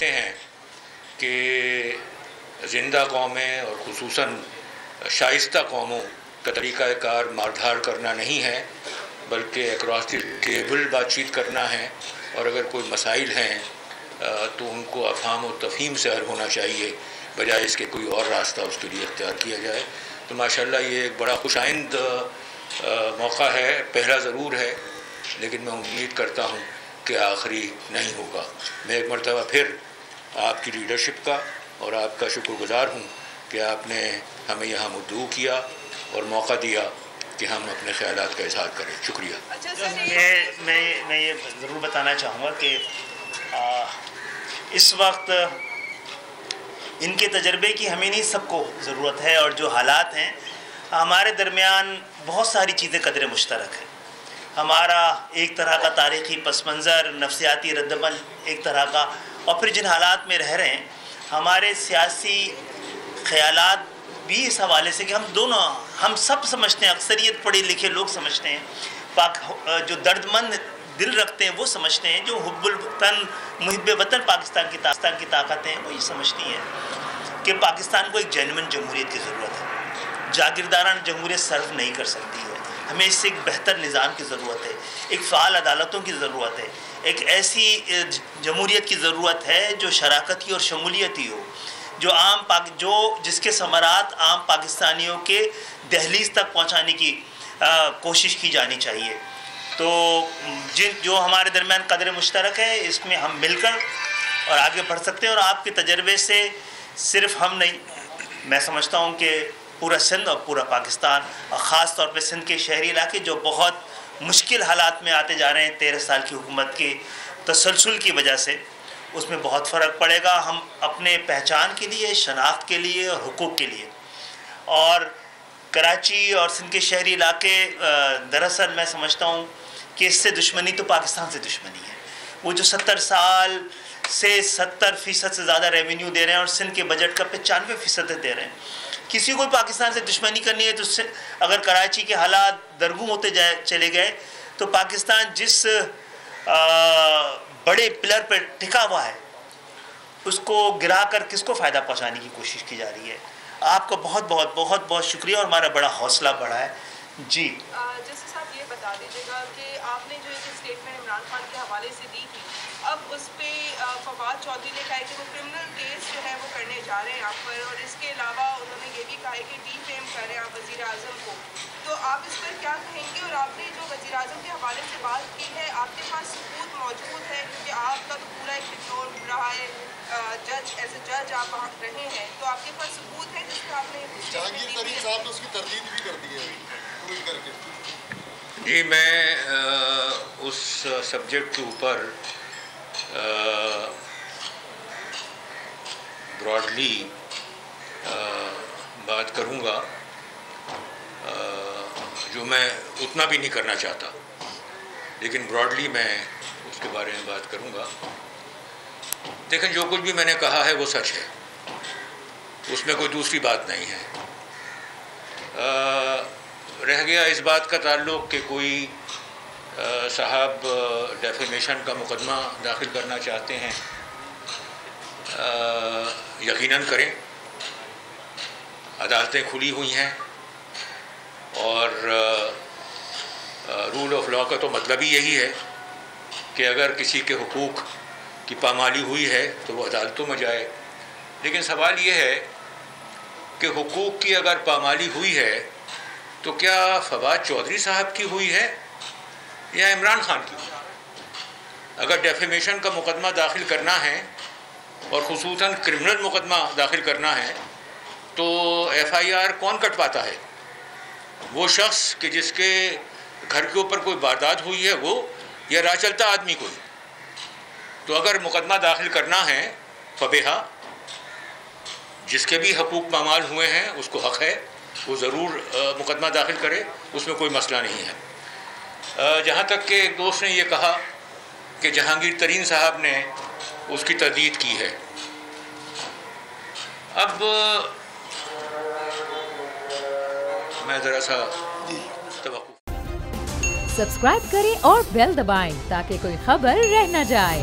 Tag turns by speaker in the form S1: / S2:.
S1: کہتے ہیں کہ زندہ قومیں اور خصوصاً شائستہ قوموں کا طریقہ کار ماردھار کرنا نہیں ہے، بلکہ اکراس دی ٹیبل بات چیت کرنا ہے، اور اگر کوئی مسائل ہیں تو ان کو افہام و تفہیم سے حل ہونا چاہیے، بجائے اس کے کوئی اور راستہ اس کے لیے اختیار کیا جائے۔ تو ماشاءاللہ یہ ایک بڑا خوش آئند موقع ہے، پہلا ضرور ہے، لیکن میں امید کرتا ہوں کہ آخری نہیں ہوگا۔ میں ایک مرتبہ پھر آپ کی لیڈرشپ کا اور آپ کا شکر گزار ہوں کہ آپ نے ہمیں یہاں مدعو کیا اور موقع دیا کہ ہم اپنے خیالات کا اظہار کریں۔ شکریہ۔
S2: میں یہ ضرور بتانا چاہوں گا کہ اس وقت ان کے تجربے کی ہمیں نہیں سب کو ضرورت ہے، اور جو حالات ہیں ہمارے درمیان بہت ساری چیزیں قدر مشترک ہیں۔ ہمارا ایک طرح کا تاریخی پس منظر، نفسیاتی ردعمل ایک طرح کا، اور پھر جن حالات میں رہ رہے ہیں ہمارے سیاسی خیالات بھی اس حوالے سے کہ ہم سب سمجھتے ہیں، اکثریت پڑھے لکھے لوگ سمجھتے ہیں، جو درد مند دل رکھتے ہیں وہ سمجھتے ہیں، جو حب الوطن محب وطن پاکستان کی طاقتیں ہیں وہ یہ سمجھتی ہیں کہ پاکستان کو ایک جینوئن جمہوریت کی ضرورت ہے، جاگیردارانہ جمہوریت سرو نہیں کر سکتی ہے، ہمیں اس سے ایک بہتر نظام کی ضرورت ہے، ایک فعال عدالتوں کی ضرورت ہے، ایک ایسی جمہوریت کی ضرورت ہے جو شراکتی اور شمولیتی ہو، جو جس کے ثمرات عام پاکستانیوں کے دہلیز تک پہنچانے کی کوشش کی جانی چاہیے۔ تو جو ہمارے درمیان قدر مشترک ہے اس میں ہم مل کر اور آگے بڑھ سکتے ہیں، اور آپ کے تجربے سے صرف ہم نہیں، میں سمجھتا ہوں کہ پورا سندھ اور پورا پاکستان، اور خاص طور پہ سندھ کے شہری علاقے جو بہت مشکل حالات میں آتے جا رہے ہیں 13 سال کی حکومت کے تسلسل کی وجہ سے، اس میں بہت فرق پڑے گا۔ ہم اپنے پہچان کے لیے، شناخت کے لیے اور حقوق کے لیے، اور کراچی اور سندھ کے شہری علاقے دراصل میں سمجھتا ہوں کہ اس سے دشمنی تو پاکستان سے دشمنی ہے۔ وہ جو 70 سال سے 70% سے زیادہ ریونیو دے رہے ہیں اور سندھ کے بجٹ کا 95% دے رہے ہیں، کسی کو پاکستان سے دشمنی کرنی ہے تو اگر کراچی کے حالات درگوں ہوتے چلے گئے تو پاکستان جس بڑے پلر پر ٹکا ہوا ہے اس کو گرا کر کس کو فائدہ پہنچانے کی کوشش کی جا رہی ہے۔ آپ کا بہت بہت بہت بہت شکریہ، اور ہمارا بڑا حوصلہ بڑھا ہے۔ جی
S3: جیسے صاحب یہ بتا دیجیے گا کہ آپ نے جو ایک اسٹیٹمنٹ عمران خان کے حوالے سے دی تھی، اب اس پہ فواد چودھری نے کہا ہے کہ وہ کرمنل کیس جو ہے وہ کرنے جا رہے ہیں آپ پر، اور اس کے علاوہ انہوں نے یہ بھی کہا ہے کہ ڈی فیم کر رہے ہیں آپ وزیر اعظم کو، تو آپ اس پر کیا کہیں گے؟ اور آپ نے جو وزیر اعظم کے حوالے سے بات کی ہے، آپ کے پاس ثبوت موجود ہے؟ کیونکہ آپ کا تو پورا ایک کنٹرول رہا ہے، جج ایز اے جج آپ رہے ہیں، تو آپ کے پاس ثبوت ہے جس پہ آپ نے
S4: جہانگیر ترین صاحب نے اس کی تردید بھی کر دی ہے ٹویٹ کر کے؟
S1: جی، میں اس سبجیکٹ کے اوپر براڈلی بات کروں گا، جو میں اتنا بھی نہیں کرنا چاہتا، لیکن براڈلی میں اس کے بارے میں بات کروں گا۔ دیکھیں، جو کچھ بھی میں نے کہا ہے وہ سچ ہے، اس میں کوئی دوسری بات نہیں ہے۔ رہ گیا اس بات کا تعلق کہ کوئی صاحب ڈیفیمیشن کا مقدمہ داخل کرنا چاہتے ہیں، یقیناً کریں، عدالتیں کھلی ہوئی ہیں، اور رول آف لاء کا تو مطلب ہی یہی ہے کہ اگر کسی کے حقوق کی پامالی ہوئی ہے تو وہ عدالتوں میں جائے۔ لیکن سوال یہ ہے کہ حقوق کی اگر پامالی ہوئی ہے تو کیا فواد چودھری صاحب کی ہوئی ہے یا عمران خان کی ہوئی ہے؟ اگر ڈیفیمیشن کا مقدمہ داخل کرنا ہے اور خصوصاً کرمنل مقدمہ داخل کرنا ہے تو ایف آئی آر کون کٹواتا ہے؟ وہ شخص کہ جس کے گھر کے اوپر کوئی واردات ہوئی ہے وہ، یا راہ چلتا آدمی کوئی؟ تو اگر مقدمہ داخل کرنا ہے فبیہا، جس کے بھی حقوق پامال ہوئے ہیں اس کو حق ہے، وہ ضرور مقدمہ داخل کرے، اس میں کوئی مسئلہ نہیں ہے۔ جہاں تک کہ ایک دوست نے یہ کہا کہ جہانگیر ترین صاحب نے اس کی تردید کی ہے، اب میں ذرا سا توقف۔
S5: سبسکرائب کریں اور بیل دبائیں تاکہ کوئی خبر رہ نہ جائے۔